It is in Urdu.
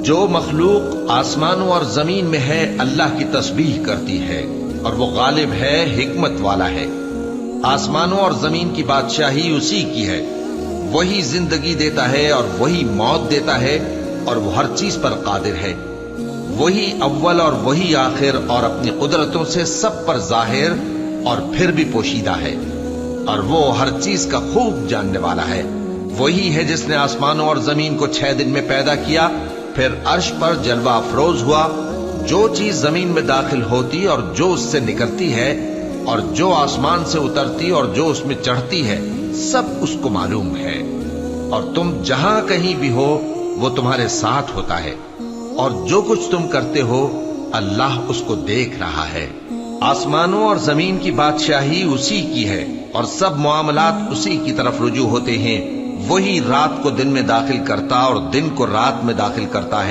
جو مخلوق آسمانوں اور زمین میں ہے اللہ کی تسبیح کرتی ہے اور وہ غالب ہے، حکمت والا ہے۔ آسمانوں اور زمین کی بادشاہی اسی کی ہے، وہی زندگی دیتا ہے اور وہی موت دیتا ہے، اور وہ ہر چیز پر قادر ہے۔ وہی اول اور وہی آخر، اور اپنی قدرتوں سے سب پر ظاہر اور پھر بھی پوشیدہ ہے، اور وہ ہر چیز کا خوب جاننے والا ہے۔ وہی ہے جس نے آسمانوں اور زمین کو 6 دن میں پیدا کیا، پھر عرش پر جلوہ افروز ہوا۔ جو چیز زمین میں داخل ہوتی اور جو اس سے نکلتی ہے، اور جو آسمان سے اترتی اور جو اس میں چڑھتی ہے، سب اس کو معلوم ہے۔ اور تم جہاں کہیں بھی ہو وہ تمہارے ساتھ ہوتا ہے، اور جو کچھ تم کرتے ہو اللہ اس کو دیکھ رہا ہے۔ آسمانوں اور زمین کی بادشاہی اسی کی ہے، اور سب معاملات اسی کی طرف رجوع ہوتے ہیں۔ وہی رات کو دن میں داخل کرتا اور دن کو رات میں داخل کرتا ہے۔